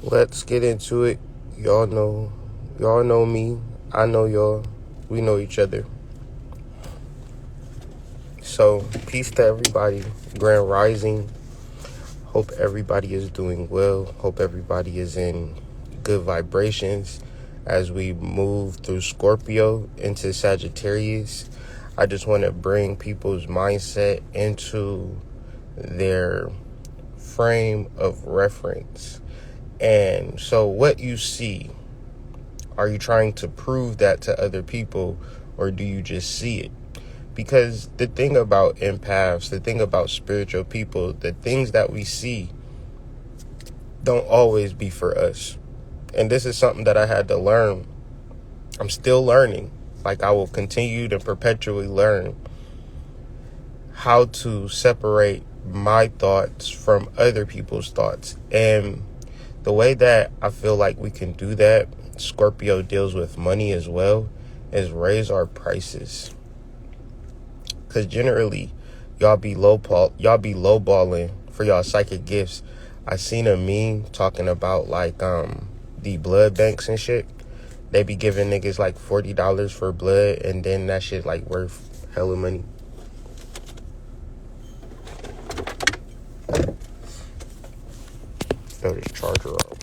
Let's get into it. Y'all know me. I know y'all. We know each other. So, peace to everybody. Grand Rising. Hope everybody is doing well. Hope everybody is in good vibrations as we move through Scorpio into Sagittarius. I just want to bring people's mindset into their frame of reference. And so what you see, are you trying to prove that to other people, or do you just see it? Because the thing about empaths, the thing about spiritual people, the things that we see don't always be for us. And this is something that I had to learn. I'm still learning. Like, I will continue to perpetually learn how to separate my thoughts from other people's thoughts. And the way that I feel like we can do that, Scorpio deals with money as well, is raise our prices. Because generally, y'all be lowballing for y'all psychic gifts. I seen a meme talking about like the blood banks and shit. They be giving niggas like $40 for blood, and then that shit like worth hella money. Throw this charger up.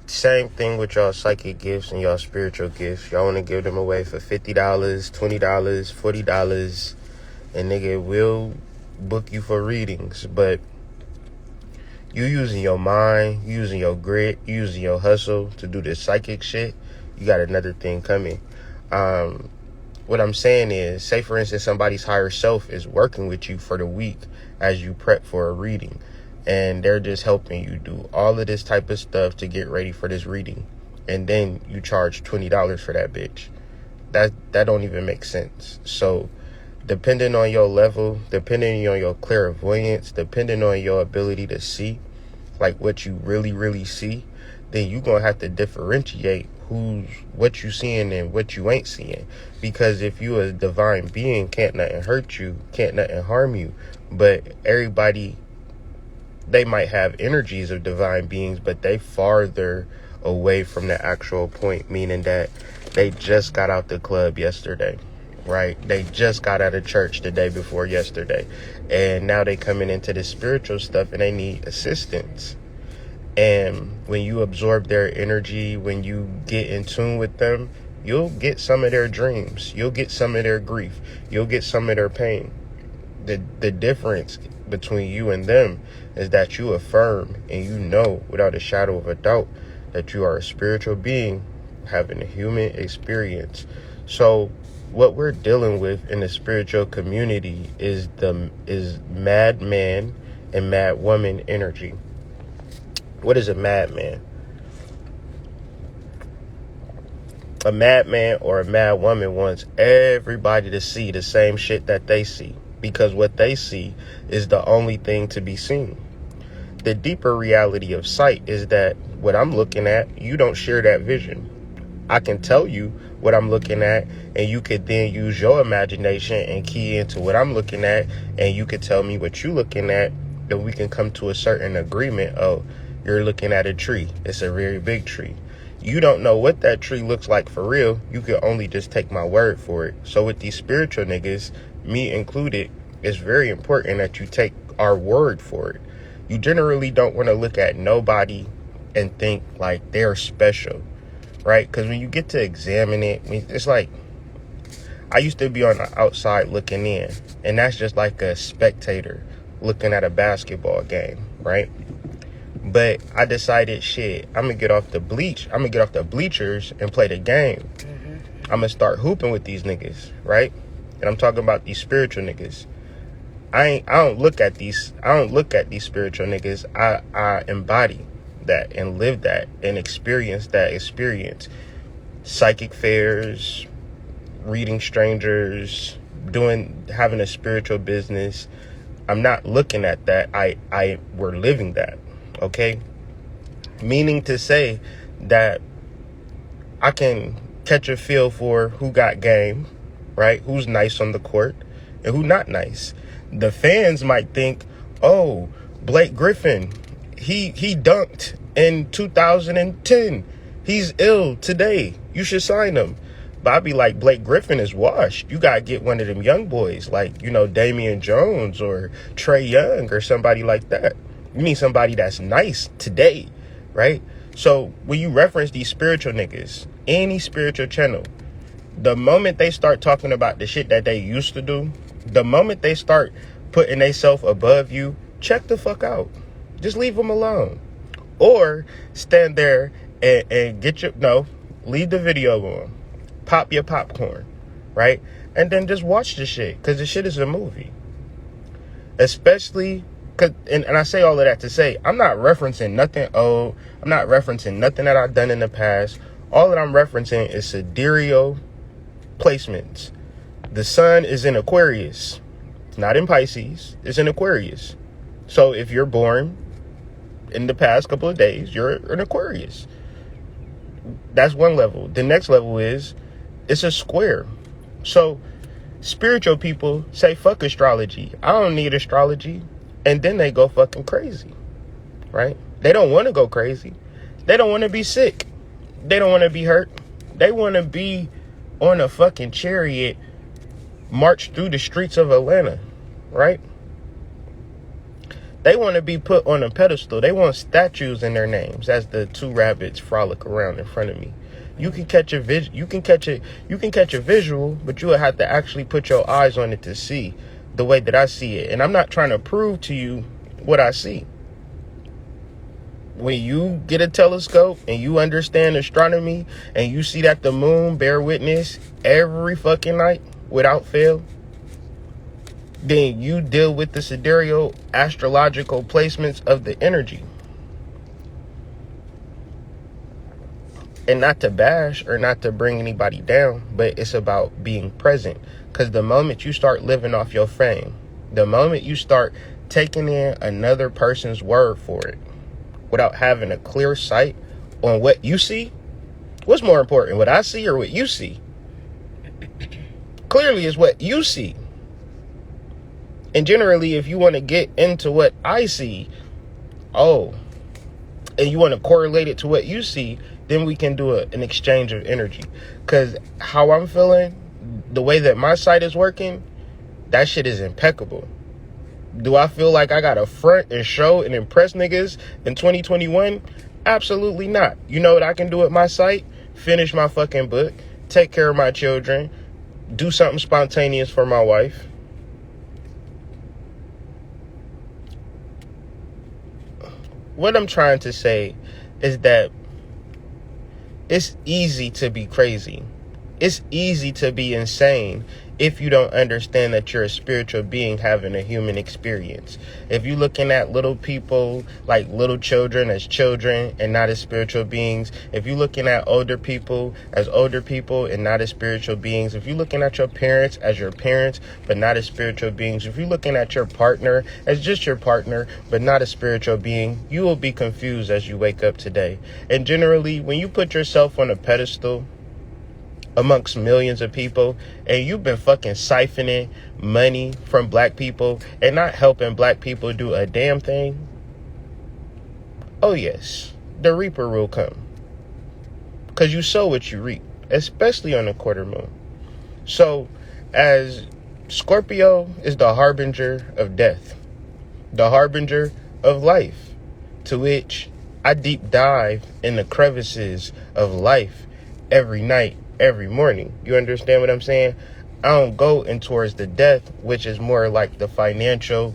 Same thing with y'all psychic gifts and y'all spiritual gifts. Y'all want to give them away for $50, $20, $40, and nigga will book you for readings. But you using your mind, you using your grit, you using your hustle to do this psychic shit, you got another thing coming. What I'm saying is, say for instance, somebody's higher self is working with you for the week as you prep for a reading, and they're just helping you do all of this type of stuff to get ready for this reading, and then you charge $20 for that bitch. That don't even make sense. So depending on your level, depending on your clairvoyance, depending on your ability to see like what you really see, then you're gonna have to differentiate what you seeing and what you ain't seeing. Because if you a divine being, can't nothing hurt you, can't nothing harm you. But everybody, they might have energies of divine beings, but they farther away from the actual point, meaning that they just got out the club yesterday, right? They just got out of church the day before yesterday, and now they coming into the spiritual stuff and they need assistance. And when you absorb their energy, when you get in tune with them, you'll get some of their dreams, you'll get some of their grief, you'll get some of their pain. The difference between you and them is that you affirm and you know without a shadow of a doubt that you are a spiritual being having a human experience. So what we're dealing with in the spiritual community is madman and madwoman energy. What is a madman? A madman or a madwoman wants everybody to see the same shit that they see, because what they see is the only thing to be seen. The deeper reality of sight is that what I'm looking at, you don't share that vision. I can tell you what I'm looking at, and you could then use your imagination and key into what I'm looking at, and you could tell me what you're looking at, then we can come to a certain agreement of, you're looking at a tree. It's a very big tree. You don't know what that tree looks like for real. You can only just take my word for it. So with these spiritual niggas, me included, it's very important that you take our word for it. You generally don't want to look at nobody and think like they're special, right? Because when you get to examine it, it's like, I used to be on the outside looking in, and that's just like a spectator looking at a basketball game, right? But I decided, shit, I'm gonna get off the bleachers and play the game. I'm gonna start hooping with these niggas, right? And I'm talking about these spiritual niggas. I don't look at these spiritual niggas. I embody that and live that and experience that experience. Psychic fairs, reading strangers, having a spiritual business. I'm not looking at that. We're living that. Okay? Meaning to say that I can catch a feel for who got game, right? Who's nice on the court and who not nice. The fans might think, Oh, Blake Griffin, he dunked in 2010. He's ill today. You should sign him. But I'd be like, Blake Griffin is washed. You got to get one of them young boys like, Damian Jones or Trey Young or somebody like that. You need somebody that's nice today, right? So when you reference these spiritual niggas, any spiritual channel, the moment they start talking about the shit that they used to do, the moment they start putting themselves above you, check the fuck out. Just leave them alone. Or stand there and leave the video on. Pop your popcorn, right? And then just watch the shit, because the shit is a movie. Especially, and I say all of that to say, I'm not referencing nothing old. I'm not referencing nothing that I've done in the past. All that I'm referencing is sidereal placements. The sun is in Aquarius, not in Pisces. It's in Aquarius. So if you're born in the past couple of days, you're an Aquarius. That's one level. The next level is, it's a square. So spiritual people say, fuck astrology. I don't need astrology. And then they go fucking crazy, right? They don't want to go crazy. They don't want to be sick. They don't want to be hurt. They want to be on a fucking chariot, march through the streets of Atlanta, right? They want to be put on a pedestal. They want statues in their names as the two rabbits frolic around in front of me. You can catch a visual, but you will have to actually put your eyes on it to see the way that I see it. And I'm not trying to prove to you what I see. When you get a telescope and you understand astronomy and you see that the moon bear witness every fucking night without fail, then you deal with the sidereal astrological placements of the energy. And not to bash or not to bring anybody down, but it's about being present. Because the moment you start living off your fame, the moment you start taking in another person's word for it, without having a clear sight on what you see, what's more important, what I see or what you see? Clearly it's what you see. And generally, if you want to get into what I see, and you want to correlate it to what you see, then we can do an exchange of energy. Because how I'm feeling, the way that my sight is working, that shit is impeccable. Do I feel like I got to front and show and impress niggas in 2021? Absolutely not. You know what I can do with my sight? Finish my fucking book, take care of my children, do something spontaneous for my wife. What I'm trying to say is that it's easy to be crazy. It's easy to be insane if you don't understand that you're a spiritual being having a human experience. If you're looking at little people like little children as children and not as spiritual beings, if you're looking at older people as older people and not as spiritual beings, if you're looking at your parents as your parents but not as spiritual beings, if you're looking at your partner as just your partner but not a spiritual being, you will be confused as you wake up today. And generally, when you put yourself on a pedestal amongst millions of people and you've been fucking siphoning money from black people and not helping black people do a damn thing, oh yes, the reaper will come. Because you sow what you reap, especially on the quarter moon. So as Scorpio is the harbinger of death, the harbinger of life, to which I deep dive in the crevices of life every night, every morning. You understand what I'm saying? I don't go in towards the death, which is more like the financial.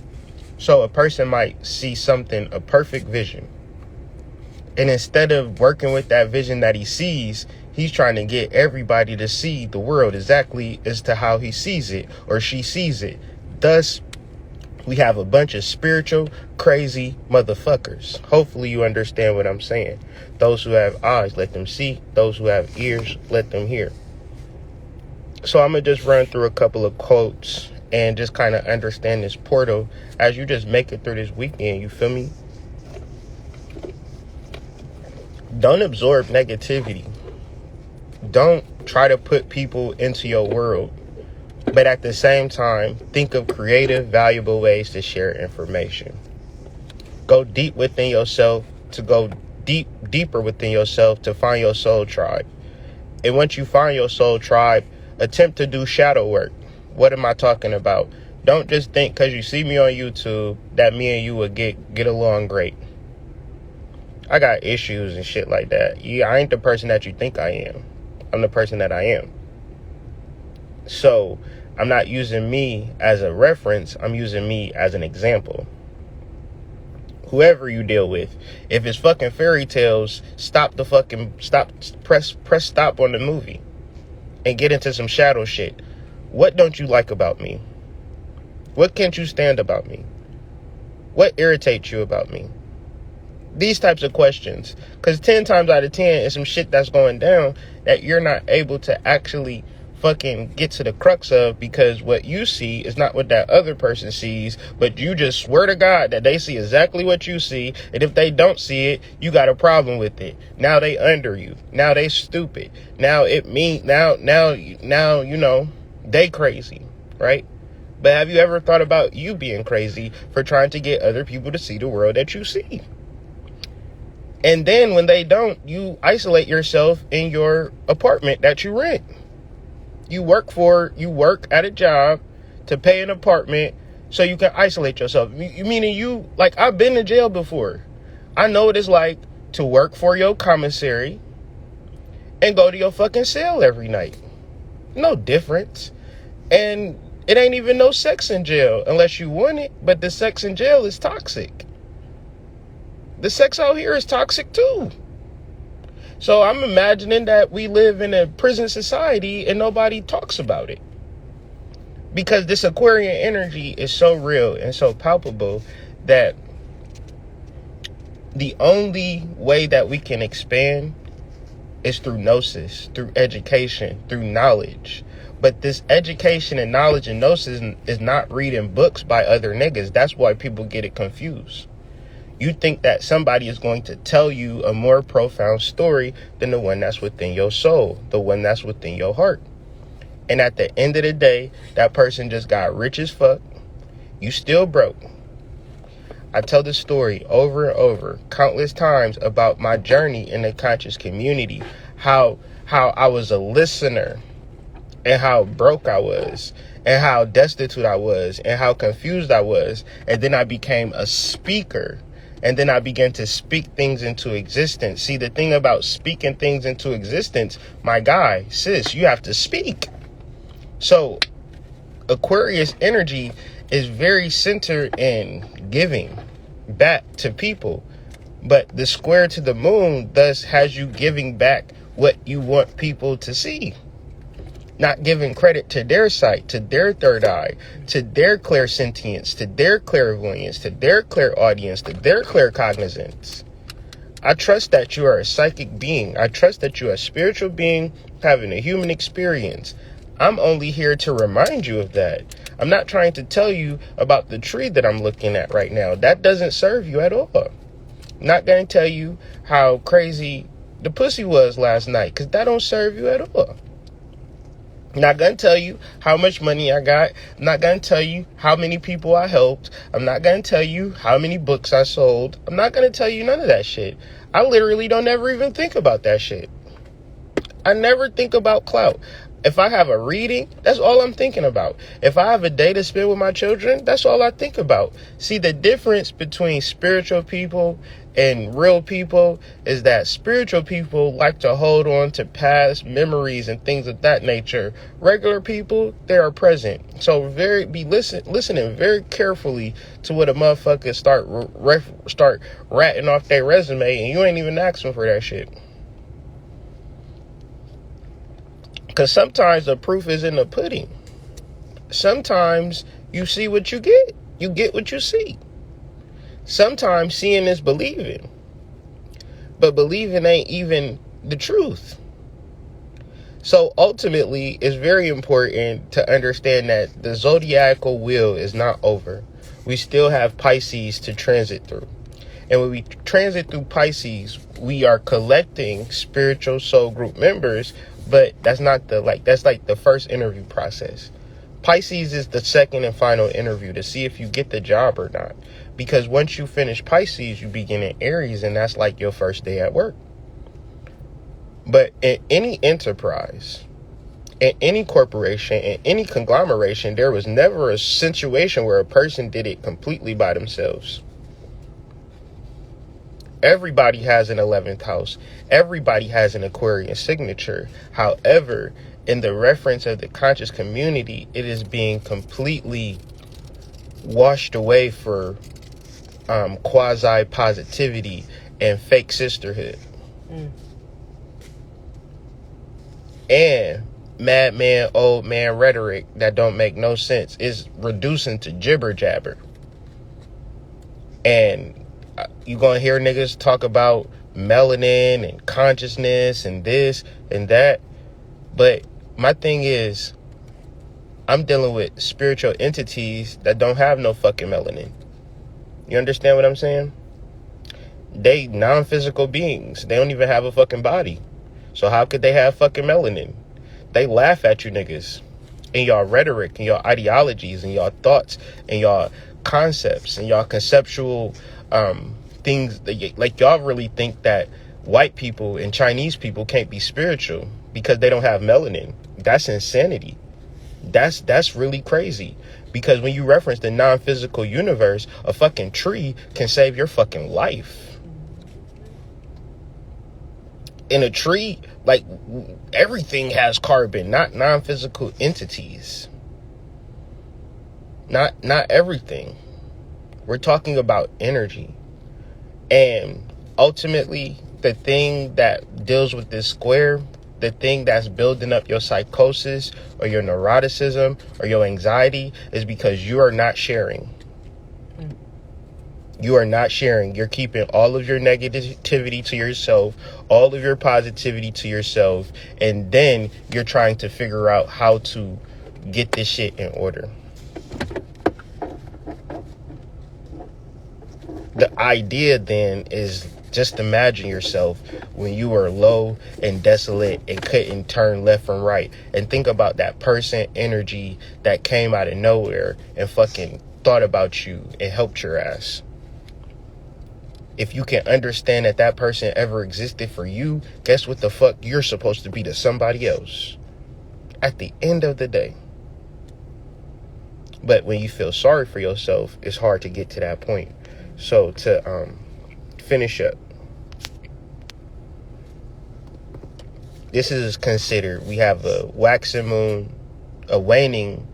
So a person might see something, a perfect vision. And instead of working with that vision that he sees, he's trying to get everybody to see the world exactly as to how he sees it or she sees it. Thus, we have a bunch of spiritual, crazy motherfuckers. Hopefully you understand what I'm saying. Those who have eyes, let them see. Those who have ears, let them hear. So I'm going to just run through a couple of quotes and just kind of understand this portal as you just make it through this weekend. You feel me? Don't absorb negativity. Don't try to put people into your world But at the same time, think of creative, valuable ways to share information. Go deep within yourself, to go deeper within yourself, to find your soul tribe. And once you find your soul tribe, attempt to do shadow work. What am I talking about? Don't just think because you see me on YouTube that me and you would get along great. I got issues and shit like that. Yeah, I ain't the person that you think I am. I'm the person that I am. So I'm not using me as a reference. I'm using me as an example. Whoever you deal with, if it's fucking fairy tales, press stop on the movie and get into some shadow shit. What don't you like about me? What can't you stand about me? What irritates you about me? These types of questions. Because 10 times out of 10 is some shit that's going down that you're not able to actually fucking get to the crux of, because what you see is not what that other person sees, but you just swear to God that they see exactly what you see, and if they don't see it, you got a problem with it. Now they under you. Now they stupid. Now you know they crazy, right? But have you ever thought about you being crazy for trying to get other people to see the world that you see? And then when they don't, you isolate yourself in your apartment that you rent. You work at a job to pay an apartment so you can isolate yourself. Meaning like, I've been to jail before. I know what it's like to work for your commissary and go to your fucking cell every night. No difference. And it ain't even no sex in jail unless you want it, but the sex in jail is toxic. The sex out here is toxic too. So I'm imagining that we live in a prison society and nobody talks about it. Because this Aquarian energy is so real and so palpable that the only way that we can expand is through gnosis, through education, through knowledge. But this education and knowledge and gnosis is not reading books by other niggas. That's why people get it confused. You think that somebody is going to tell you a more profound story than the one that's within your soul, the one that's within your heart. And at the end of the day, that person just got rich as fuck. You still broke. I tell this story over and over, countless times, about my journey in the conscious community, how I was a listener and how broke I was and how destitute I was and how confused I was. And then I became a speaker. And then I began to speak things into existence. See, the thing about speaking things into existence, my guy, sis, you have to speak. So Aquarius energy is very centered in giving back to people. But the square to the moon thus has you giving back what you want people to see. Not giving credit to their sight, to their third eye, to their clairsentience, to their clairvoyance, to their clairaudience, to their claircognizance. I trust that you are a psychic being. I trust that you are a spiritual being having a human experience. I'm only here to remind you of that. I'm not trying to tell you about the tree that I'm looking at right now. That doesn't serve you at all. I'm not going to tell you how crazy the pussy was last night, because that don't serve you at all. I'm not going to tell you how much money I got. I'm not going to tell you how many people I helped. I'm not going to tell you how many books I sold. I'm not going to tell you none of that shit. I literally don't ever even think about that shit. I never think about clout. If I have a reading, that's all I'm thinking about. If I have a day to spend with my children, that's all I think about. See, the difference between spiritual people and real people is that spiritual people like to hold on to past memories and things of that nature. Regular people, they are present. So listening very carefully to what a motherfucker start ratting off their resume, and you ain't even asking for that shit. Because sometimes the proof is in the pudding. Sometimes you see what you get. You get what you see. Sometimes seeing is believing. But believing ain't even the truth. So ultimately, it's very important to understand that the zodiacal wheel is not over. We still have Pisces to transit through. And when we transit through Pisces, we are collecting spiritual soul group members. But that's not that's like the first interview process. Pisces is the second and final interview to see if you get the job or not. Because once you finish Pisces, you begin in Aries, and that's like your first day at work. But in any enterprise, in any corporation, in any conglomeration, there was never a situation where a person did it completely by themselves. Everybody has an 11th house. Everybody has an Aquarian signature. However, in the reference of the conscious community, it is being completely washed away for quasi-positivity and fake sisterhood. And madman, old man rhetoric that don't make no sense is reducing to jibber jabber. And you gonna hear niggas talk about melanin and consciousness and this and that. But my thing is, I'm dealing with spiritual entities that don't have no fucking melanin. You understand what I'm saying? They non-physical beings. They don't even have a fucking body. So how could they have fucking melanin? They laugh at you niggas and y'all rhetoric and y'all ideologies and y'all thoughts and y'all concepts and y'all conceptual things. Like y'all really think that white people and Chinese people can't be spiritual because they don't have melanin. That's insanity. That's really crazy. Because when you reference the non-physical universe, a fucking tree can save your fucking life. In a tree, like, everything has carbon, not non-physical entities. Not everything. We're talking about energy. And ultimately, the thing that deals with this square, the thing that's building up your psychosis or your neuroticism or your anxiety is because you are not sharing. You are not sharing. You're keeping all of your negativity to yourself, all of your positivity to yourself, and then you're trying to figure out how to get this shit in order. The idea then is just imagine yourself when you were low and desolate and couldn't turn left from right, and think about that person energy that came out of nowhere and fucking thought about you and helped your ass. If you can understand that that person ever existed for you, guess what the fuck you're supposed to be to somebody else at the end of the day. But when you feel sorry for yourself, it's hard to get to that point. So to finish up, this is considered, we have a waxing moon, a waning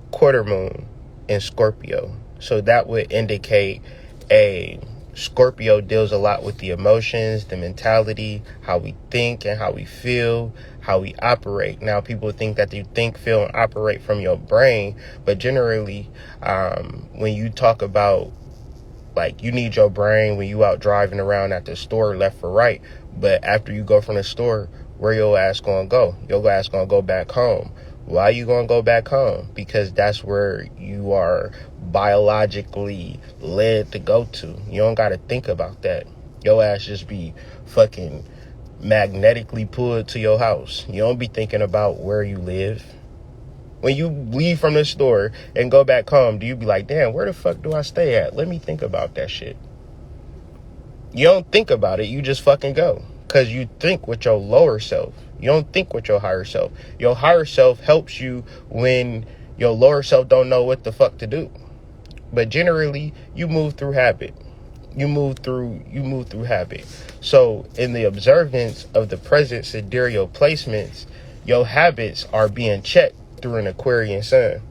quarter moon in Scorpio. So that would indicate a Scorpio deals a lot with the emotions, the mentality, how we think and how we feel, how we operate. Now, people think that you think, feel, and operate from your brain, but generally, when you talk about, like, you need your brain when you out driving around at the store left or right, but after you go from the store, where your ass gonna go? Your ass gonna go back home. Why you gonna go back home? Because that's where you are biologically led to go to. You don't gotta think about that. Your ass just be fucking magnetically pulled to your house. You don't be thinking about where you live. When you leave from the store and go back home, do you be like, damn, where the fuck do I stay at? Let me think about that shit. You don't think about it. You just fucking go. Because you think with your lower self. You don't think with your higher self. Your higher self helps you when your lower self don't know what the fuck to do. But generally, you move through habit. You move through habit. So in the observance of the present sidereal placements, your habits are being checked through an Aquarian sun.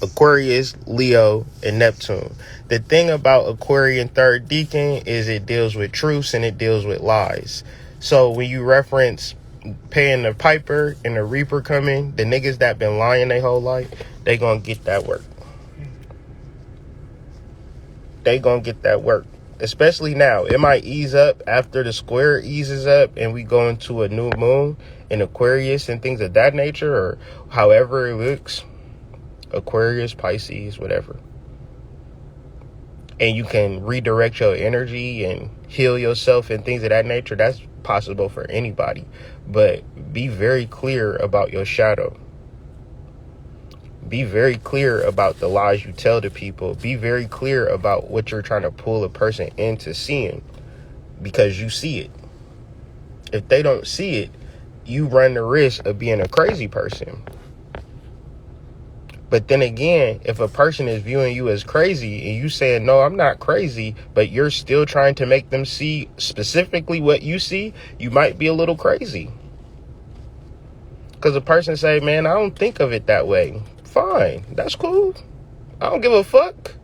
Aquarius, Leo, and Neptune. The thing about Aquarian third decan is it deals with truths and it deals with lies. So when you reference paying the piper and the reaper coming, the niggas that been lying their whole life, they gonna get that work. They gonna get that work. Especially now. It might ease up after the square eases up and we go into a new moon in Aquarius and things of that nature, or however it looks. Aquarius, Pisces, whatever. And you can redirect your energy and heal yourself and things of that nature. That's possible for anybody. But be very clear about your shadow. Be very clear about the lies you tell to people. Be very clear about what you're trying to pull a person into seeing, because you see it. If they don't see it, you run the risk of being a crazy person. But then again, if a person is viewing you as crazy and you saying, no, I'm not crazy, but you're still trying to make them see specifically what you see, you might be a little crazy. Because a person say, man, I don't think of it that way. Fine, that's cool. I don't give a fuck.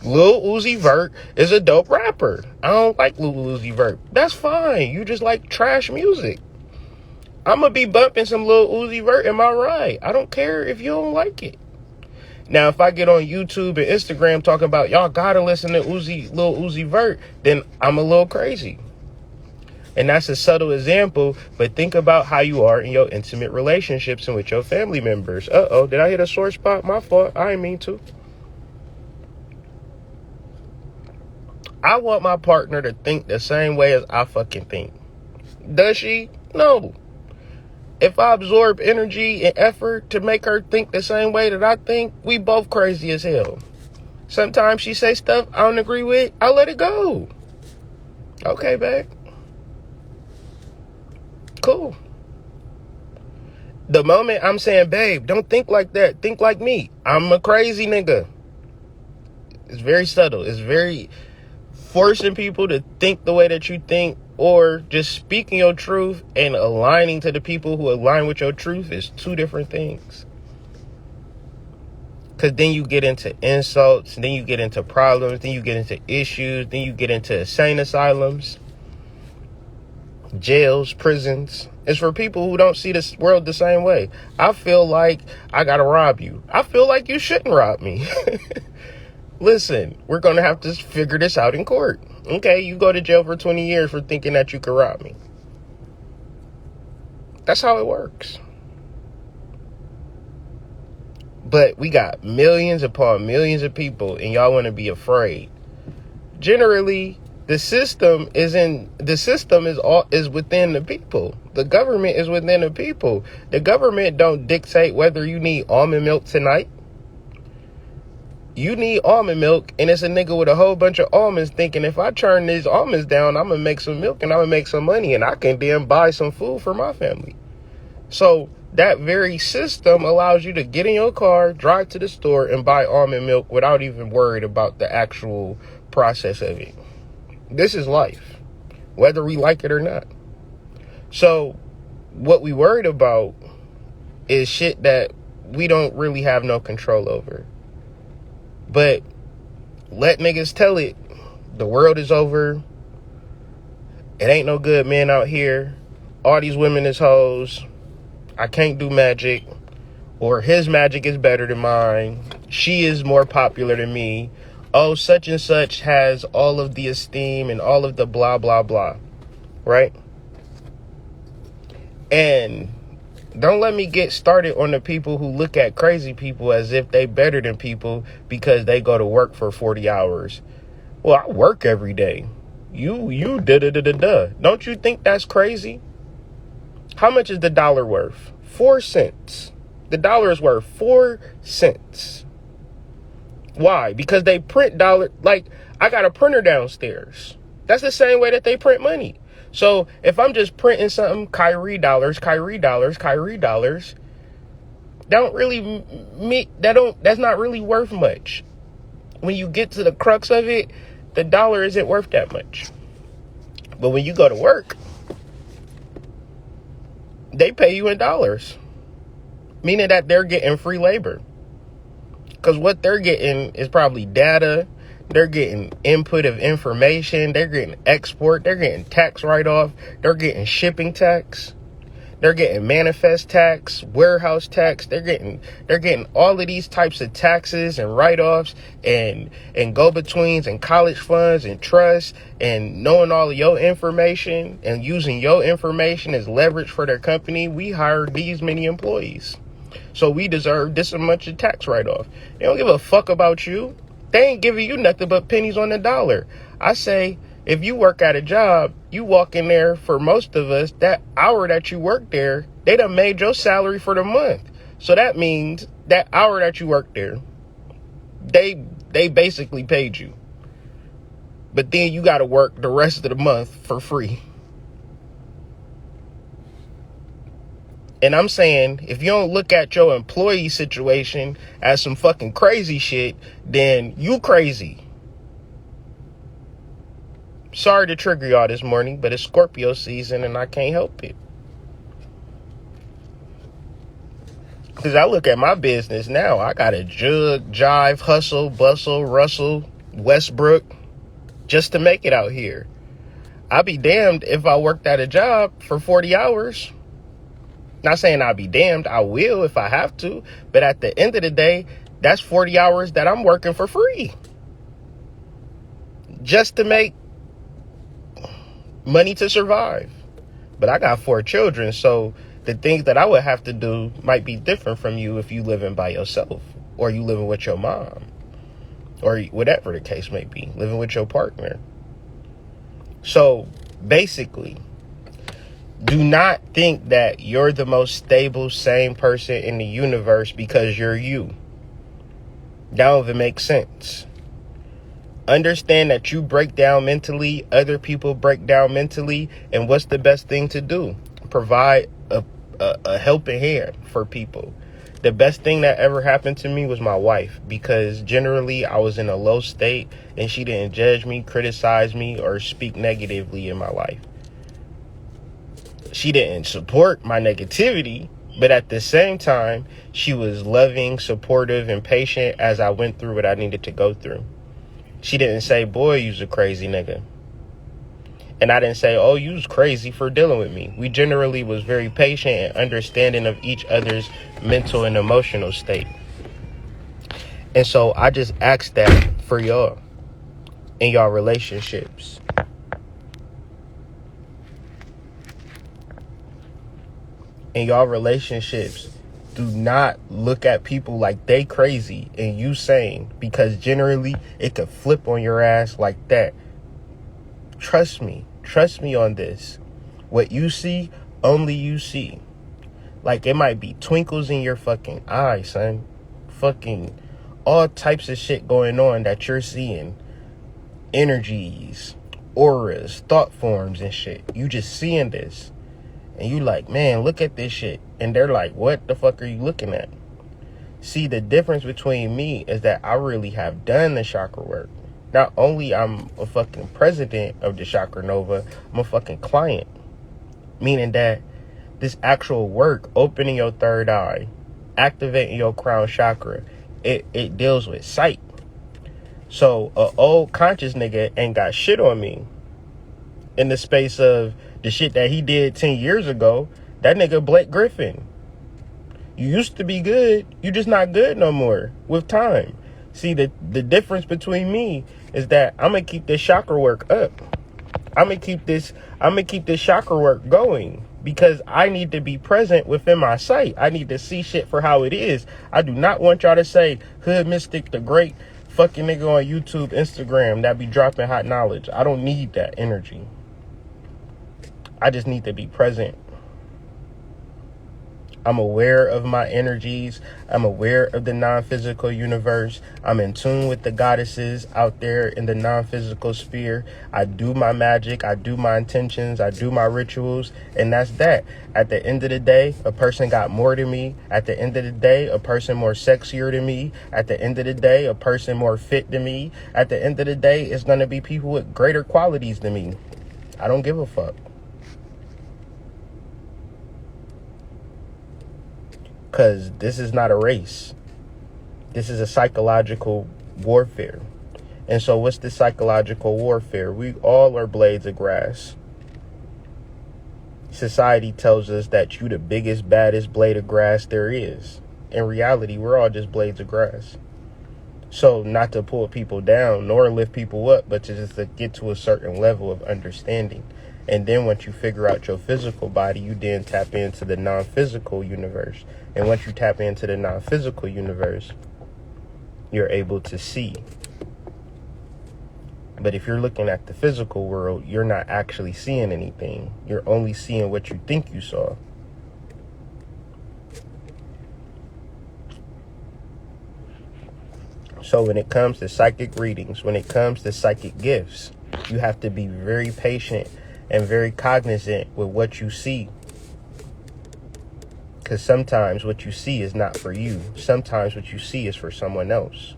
Lil Uzi Vert is a dope rapper. I don't like Lil Uzi Vert. That's fine. You just like trash music. I'm going to be bumping some Lil Uzi Vert in my ride. I don't care if you don't like it. Now, if I get on YouTube and Instagram talking about y'all got to listen to Lil Uzi Vert, then I'm a little crazy. And that's a subtle example, but think about how you are in your intimate relationships and with your family members. Uh-oh, did I hit a sore spot? My fault. I didn't mean to. I want my partner to think the same way as I fucking think. Does she? No. If I absorb energy and effort to make her think the same way that I think, we both crazy as hell. Sometimes she say stuff I don't agree with, I let it go. Okay, babe. Cool. The moment I'm saying, babe, don't think like that, think like me, I'm a crazy nigga. It's very subtle. It's very forcing people to think the way that you think, or just speaking your truth and aligning to the people who align with your truth is two different things. Because then you get into insults, then you get into problems, then you get into issues, then you get into insane asylums, jails, prisons. It's for people who don't see this world the same way. I feel like I gotta rob you. I feel like you shouldn't rob me. Listen, we're gonna have to figure this out in court. Okay, you go to jail for 20 years for thinking that you could rob me. That's how it works. But we got millions upon millions of people, and y'all want to be afraid. Generally, the system is within the people. The government is within the people. The government don't dictate whether you need almond milk tonight. You need almond milk, and it's a nigga with a whole bunch of almonds thinking, if I turn these almonds down, I'm going to make some milk and I'm going to make some money, and I can then buy some food for my family. So that very system allows you to get in your car, drive to the store, and buy almond milk without even worried about the actual process of it. This is life, whether we like it or not. So what we worried about is shit that we don't really have no control over. But let niggas tell it. The world is over. It ain't no good men out here. All these women is hoes. I can't do magic. Or his magic is better than mine. She is more popular than me. Oh, such and such has all of the esteem and all of the blah, blah, blah. Right? And don't let me get started on the people who look at crazy people as if they better than people because they go to work for 40 hours. Well, I work every day. You da-da-da-da-da. Don't you think that's crazy? How much is the dollar worth? 4 cents. The dollar is worth 4 cents. Why? Because they print dollar. Like, I got a printer downstairs. That's the same way that they print money. So if I'm just printing something, Kyrie dollars, that's not really worth much. When you get to the crux of it, the dollar isn't worth that much. But when you go to work, they pay you in dollars, meaning that they're getting free labor. Because what they're getting is probably data. They're getting input of information. They're getting export. They're getting tax write-off. They're getting shipping tax. They're getting manifest tax, warehouse tax. They're getting all of these types of taxes and write-offs and go-betweens and college funds and trusts, and knowing all of your information and using your information as leverage for their company. We hired these many employees, so we deserve this much of tax write-off. They don't give a fuck about you. They ain't giving you nothing but pennies on the dollar. I say, if you work at a job, you walk in there, for most of us, that hour that you work there, they done made your salary for the month. So that means that hour that you work there, they basically paid you. But then you got to work the rest of the month for free. And I'm saying, if you don't look at your employee situation as some fucking crazy shit, then you crazy. Sorry to trigger y'all this morning, but it's Scorpio season and I can't help it. Because I look at my business now, I got to jug, jive, hustle, bustle, rustle, Westbrook, just to make it out here. I'll be damned if I worked at a job for 40 hours. Not saying I'll be damned, I will if I have to. But at the end of the day, that's 40 hours that I'm working for free. Just to make money to survive. But I got 4 children, so the things that I would have to do might be different from you if you living by yourself. Or you living with your mom. Or whatever the case may be. Living with your partner. So, basically, do not think that you're the most stable, sane person in the universe because you're you. That don't even make sense. Understand that you break down mentally, other people break down mentally, and what's the best thing to do? Provide a helping hand for people. The best thing that ever happened to me was my wife, because generally I was in a low state and she didn't judge me, criticize me, or speak negatively in my life. She didn't support my negativity, but at the same time, she was loving, supportive, and patient as I went through what I needed to go through. She didn't say, boy, you's a crazy nigga. And I didn't say, oh, you's crazy for dealing with me. We generally was very patient and understanding of each other's mental and emotional state. And so I just asked that for y'all in y'all relationships. In y'all relationships, do not look at people like they crazy and you sane, because generally it could flip on your ass like that. Trust me on this. What you see, only you see. Like, it might be twinkles in your fucking eye, son. Fucking all types of shit going on that you're seeing. Energies, auras, thought forms and shit. You just seeing this. And you like, man, look at this shit. And they're like, what the fuck are you looking at? See, the difference between me is that I really have done the chakra work. Not only I'm a fucking president of the Chakra Nova, I'm a fucking client. Meaning that this actual work, opening your third eye, activating your crown chakra, it deals with sight. So a old conscious nigga ain't got shit on me. In the space of the shit that he did 10 years ago, that nigga Blake Griffin. You used to be good, you just not good no more with time. See, the difference between me is that I'm gonna keep this chakra work up. I'm gonna keep this chakra work going, because I need to be present within my sight. I need to see shit for how it is. I do not want y'all to say Hood Mystic, the great fucking nigga on YouTube, Instagram that be dropping hot knowledge. I don't need that energy. I just need to be present. I'm aware of my energies. I'm aware of the non-physical universe. I'm in tune with the goddesses out there in the non-physical sphere. I do my magic. I do my intentions. I do my rituals. And that's that. At the end of the day, a person got more than me. At the end of the day, a person more sexier than me. At the end of the day, a person more fit than me. At the end of the day, it's going to be people with greater qualities than me. I don't give a fuck. Because this is not a race. This is a psychological warfare. And so what's the psychological warfare? We all are blades of grass. Society tells us that you the biggest, baddest blade of grass there is. In reality, we're all just blades of grass. So not to pull people down nor lift people up, but to just to get to a certain level of understanding. And then once you figure out your physical body, you then tap into the non-physical universe. And once you tap into the non-physical universe, you're able to see. But if you're looking at the physical world, you're not actually seeing anything. You're only seeing what you think you saw. So when it comes to psychic readings, when it comes to psychic gifts, you have to be very patient and very cognizant with what you see. Because sometimes what you see is not for you. Sometimes what you see is for someone else.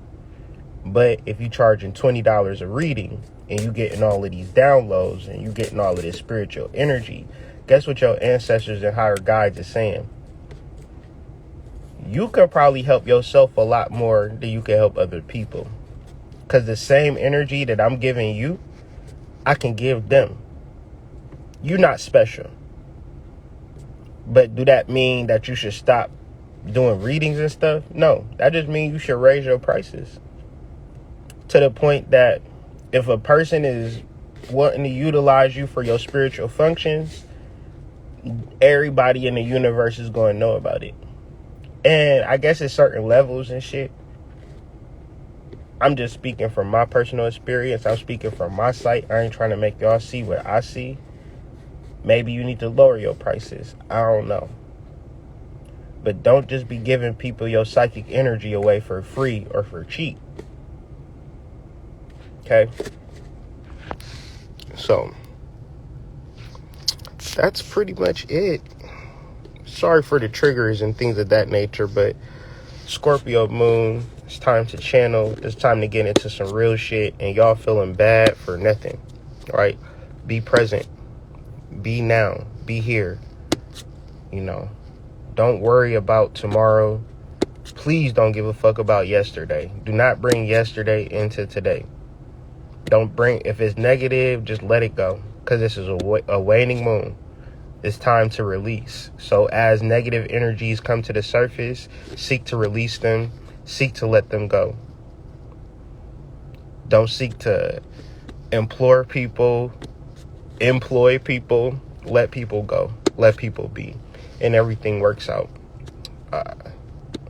But if you're charging $20 a reading and you getting all of these downloads and you getting all of this spiritual energy, guess what your ancestors and higher guides are saying? You can probably help yourself a lot more than you can help other people. Because the same energy that I'm giving you, I can give them. You're not special. But do that mean that you should stop doing readings and stuff? No, that just means you should raise your prices. To the point that if a person is wanting to utilize you for your spiritual functions, everybody in the universe is going to know about it. And I guess it's certain levels and shit. I'm just speaking from my personal experience. I'm speaking from my sight. I ain't trying to make y'all see what I see. Maybe you need to lower your prices. I don't know. But don't just be giving people your psychic energy away for free or for cheap. Okay? So, that's pretty much it. Sorry for the triggers and things of that nature, but Scorpio moon, it's time to channel. It's time to get into some real shit, and y'all feeling bad for nothing. Right? Be present. Be now. Be here. You know, don't worry about tomorrow. Please don't give a fuck about yesterday. Do not bring yesterday into today. Don't bring, if it's negative, just let it go. Because this is a waning moon. It's time to release. So as negative energies come to the surface, seek to release them. Seek to let them go. Don't seek to implore people, employ people. Let people go. Let people be. And everything works out.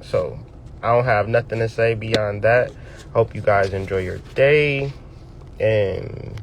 So I don't have nothing to say beyond that. Hope you guys enjoy your day. And